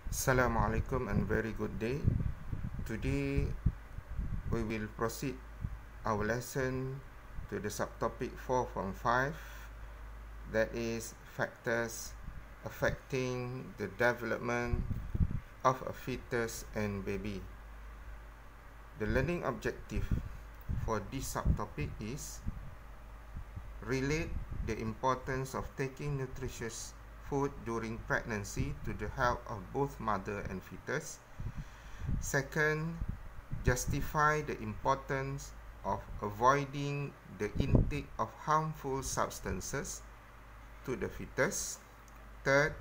Assalamualaikum and very good day. Today we will proceed our lesson to the subtopic 4 from 5, that is factors affecting the development of a fetus and baby. The learning objective for this subtopic is relate the importance of taking nutritious food during pregnancy to the health of both mother and fetus. Second, justify the importance of avoiding the intake of harmful substances to the fetus. Third,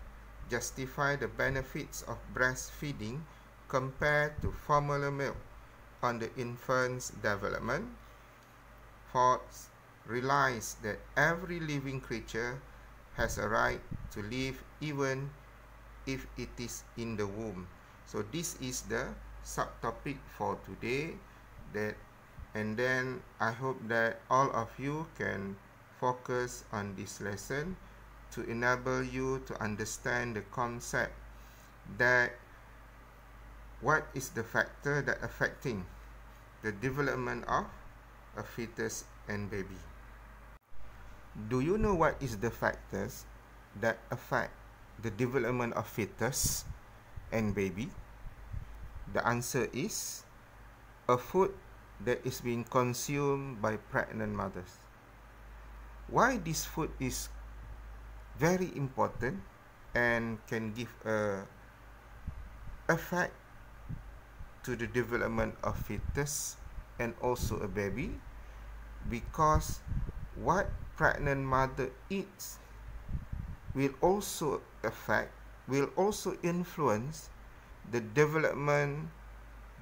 justify the benefits of breastfeeding compared to formula milk on the infant's development. Fourth, realize that every living creature has a right to live even if it is in the womb. So this is the subtopic for today, and then I hope that all of you can focus on this lesson to enable you to understand the concept that what is the factor that affecting the development of a fetus and baby. Do you know what is the factors that affect the development of fetus and baby? The answer is a food that is being consumed by pregnant mothers. Why this food is very important and can give a effect to the development of fetus and also a baby? Because what pregnant mother eats will also influence the development,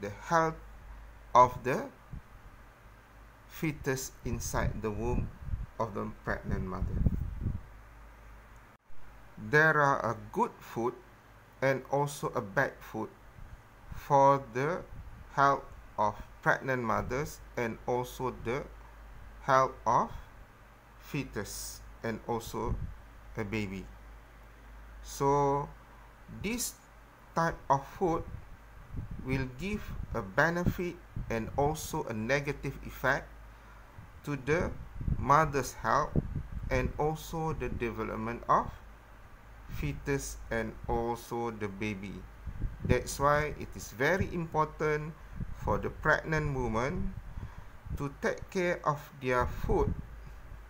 the health of the fetus inside the womb of the pregnant mother. There are a good food and also a bad food for the health of pregnant mothers and also the health of fetus and also a baby. So this type of food will give a benefit and also a negative effect to the mother's health and also the development of fetus and also the baby. That's why it is very important for the pregnant woman to take care of their food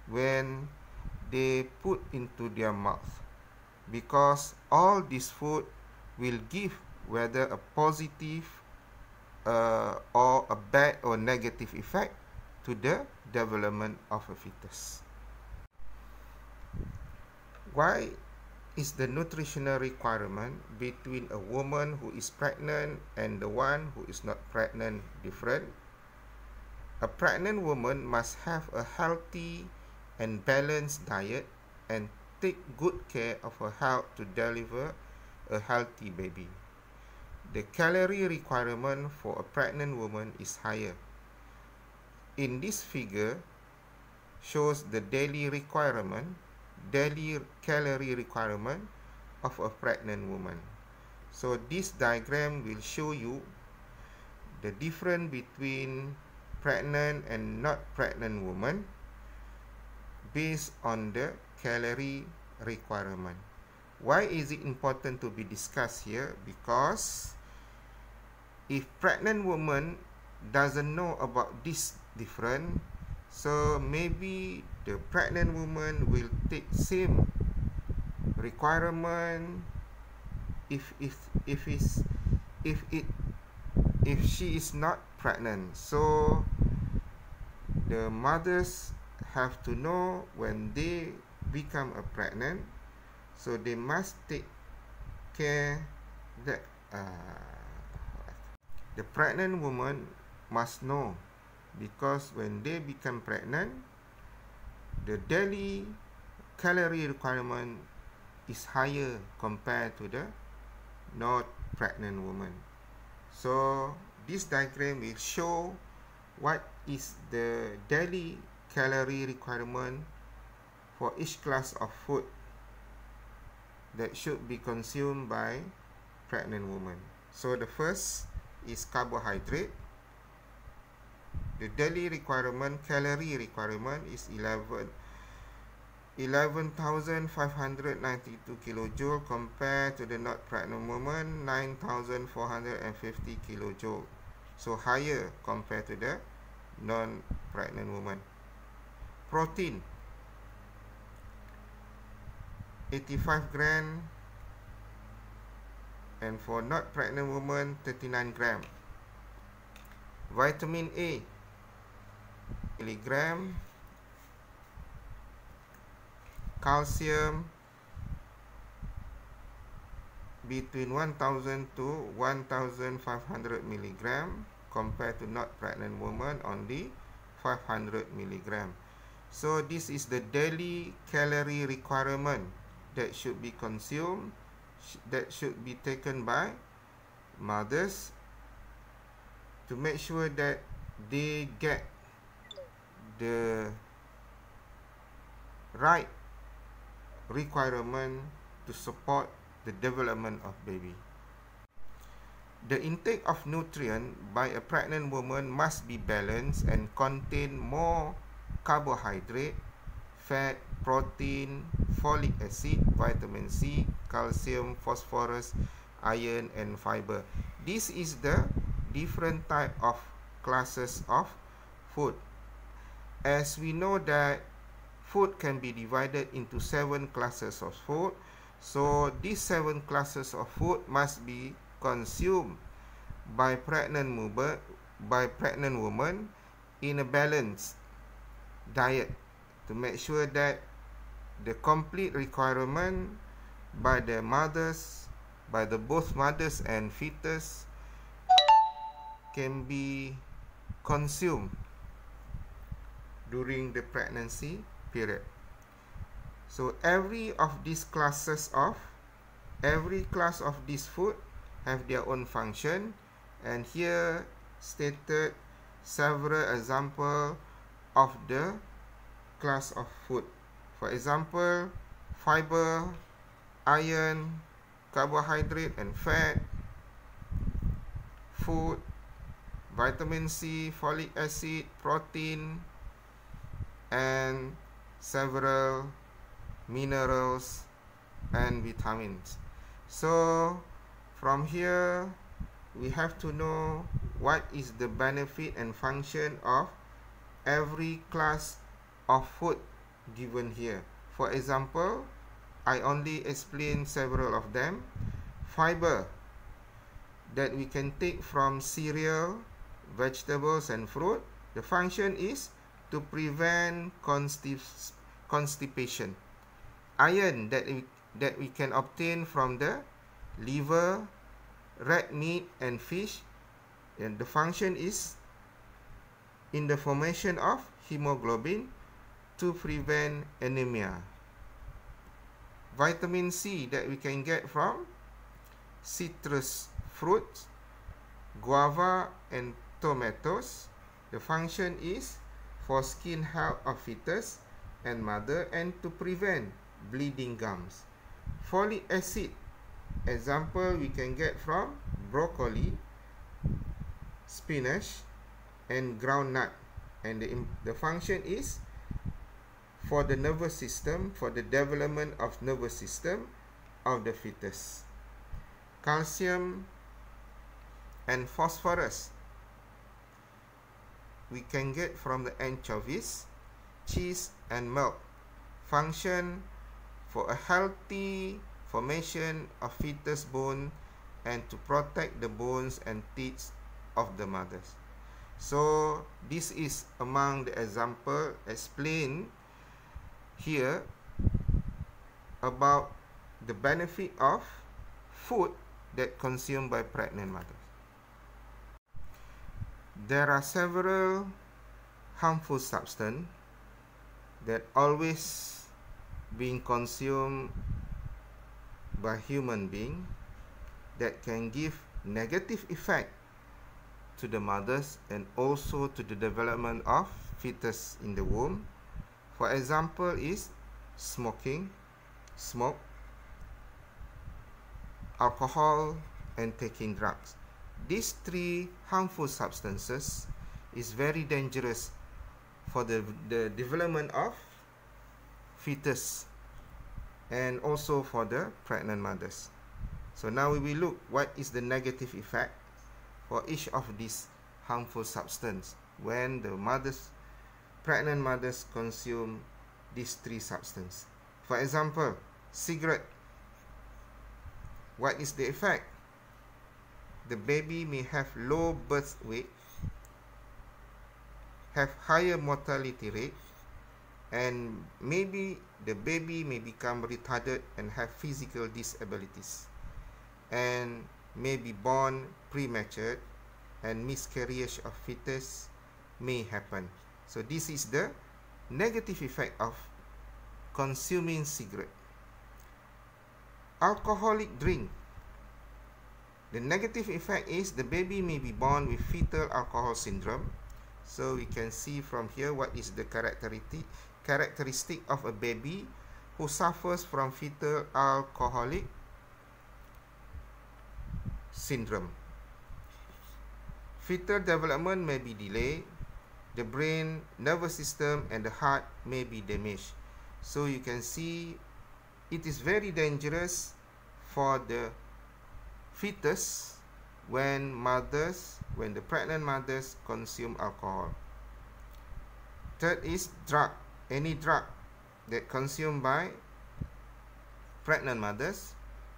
when they put into their mouth, because all this food will give whether a positive or a bad or negative effect to the development of a fetus. Why is the nutritional requirement between a woman who is pregnant and the one who is not pregnant different? A pregnant woman must have a healthy and balanced diet and take good care of her health to deliver a healthy baby. The calorie requirement for a pregnant woman is higher. In this figure shows the daily calorie requirement of a pregnant woman. So this diagram will show you the difference between pregnant and not pregnant woman based on the calorie requirement. Why is it important to be discussed here? Because if pregnant woman doesn't know about this difference, so maybe the pregnant woman will take same requirement if she is not pregnant. So the mothers have to know when they become a pregnant, so they must take care that the pregnant woman must know, because when they become pregnant, the daily calorie requirement is higher compared to the not pregnant woman. So this diagram will show what is the daily calorie requirement for each class of food that should be consumed by pregnant woman. So the first is carbohydrate. The daily requirement, calorie requirement is 11,592 kilojoule compared to the not pregnant woman, 9,450 kilojoule. So higher compared to the non-pregnant woman. Protein, 85 gram, and for not pregnant woman, 39 gram. Vitamin A, milligram. Calcium, between 1,000 to 1,500 milligram, compared to not pregnant woman, only 500 milligram. So this is the daily calorie requirement that should be consumed, that should be taken by mothers to make sure that they get the right requirement to support the development of baby. The intake of nutrient by a pregnant woman must be balanced and contain more carbohydrate, fat, protein, folic acid, vitamin C, calcium, phosphorus, iron, and fiber. This is the different type of classes of food. As we know that food can be divided into 7 classes of food, so these 7 classes of food must be consumed by pregnant woman in a balanced diet to make sure that the complete requirement by the mothers, by the both mothers and fetus, can be consumed during the pregnancy period. So every class of this food have their own function, and here stated several examples of the class of food. For example, fiber, iron, carbohydrate and fat, food, vitamin C, folic acid, protein, and several minerals and vitamins. So from here we have to know what is the benefit and function of every class of food given here. For example, I only explain several of them. Fiber, that we can take from cereal, vegetables and fruit. The function is to prevent constipation. Iron, that we can obtain from the liver, red meat and fish, and the function is in the formation of hemoglobin to prevent anemia. Vitamin C, that we can get from citrus fruits, guava and tomatoes. The function is for skin health of fetus and mother and to prevent bleeding gums. Folic acid, example we can get from broccoli, spinach and groundnut, and the function is for the nervous system, for the development of nervous system of the fetus. Calcium and phosphorus we can get from the anchovies, cheese and milk. Function for a healthy formation of fetus bone and to protect the bones and teeth of the mothers. So this is among the example explained here about the benefit of food that consumed by pregnant mothers. There are several harmful substances that always being consumed by human being that can give negative effect to the mothers and also to the development of fetus in the womb. For example is smoke, alcohol, and taking drugs. These three harmful substances is very dangerous for the development of fetus and also for the pregnant mothers. So now we will look what is the negative effect for each of these harmful substances when the pregnant mothers consume these three substances. For example, cigarette. What is the effect? The baby may have low birth weight, have higher mortality rate, and maybe the baby may become retarded and have physical disabilities, and may be born premature, and miscarriage of fetus may happen. So this is the negative effect of consuming cigarette. Alcoholic drink. The negative effect is the baby may be born with fetal alcohol syndrome. So we can see from here what is the characteristic of a baby who suffers from fetal alcoholic syndrome. Fetal development may be delayed. The brain, nervous system, and the heart may be damaged. So you can see it is very dangerous for the fetus when the pregnant mothers consume alcohol. Third is drug. Any drug that consumed by pregnant mothers.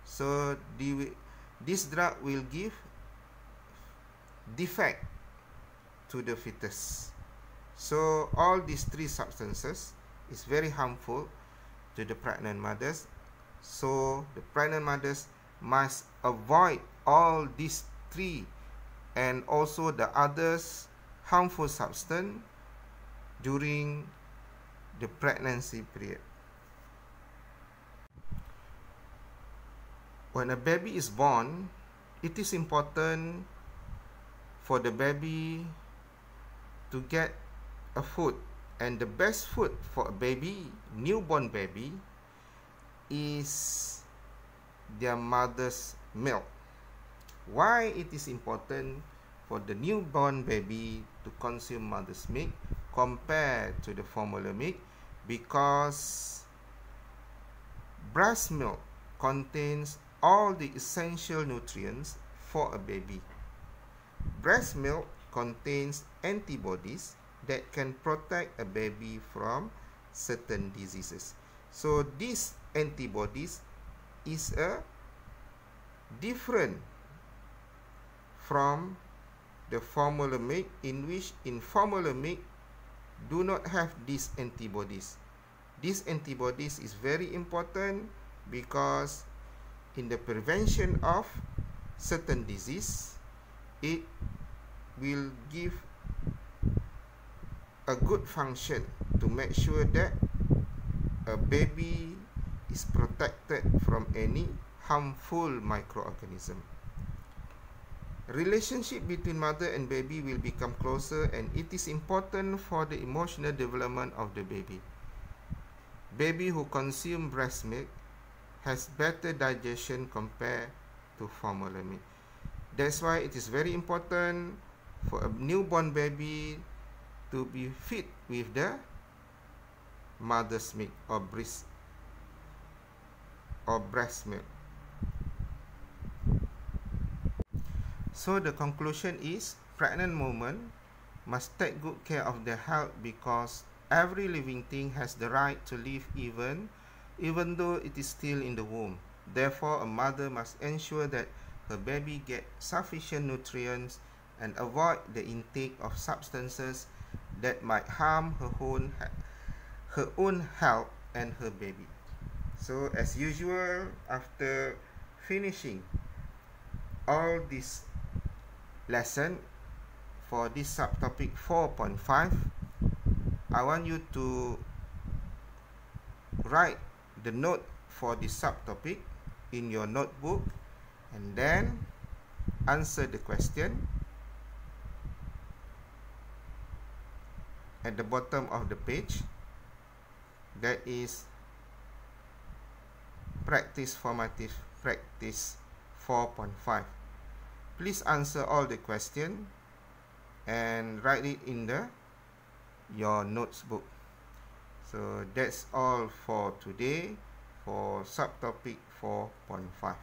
So this drug will give defect to the fetus. So all these three substances is very harmful to the pregnant mothers. So the pregnant mothers must avoid all these three and also the others harmful substance during the pregnancy period. When a baby is born, it is important for the baby to get a food, and the best food for a baby, newborn baby, is their mother's milk. Why it is important for the newborn baby to consume mother's milk compared to the formula milk? Because breast milk contains all the essential nutrients for a baby. Breast milk contains antibodies that can protect a baby from certain diseases. So these antibodies is different from the formula milk, in which in formula milk do not have these antibodies. These antibodies is very important because in the prevention of certain disease, it will give a good function to make sure that a baby is protected from any harmful microorganism. Relationship between mother and baby will become closer, and it is important for the emotional development of the baby. Baby who consume breast milk has better digestion compared to formula milk. That's why it is very important for a newborn baby to be fed with the mother's milk or breast milk. So the conclusion is pregnant women must take good care of their health, because every living thing has the right to live even though it is still in the womb. Therefore, a mother must ensure that her baby gets sufficient nutrients and avoid the intake of substances that might harm her own health and her baby. So as usual, after finishing all this lesson for this subtopic 4.5, I want you to write the note for this subtopic in your notebook and then answer the question at the bottom of the page. That is practice formative practice 4.5. please answer all the question and write it in your notes book. So that's all for today for subtopic 4.5.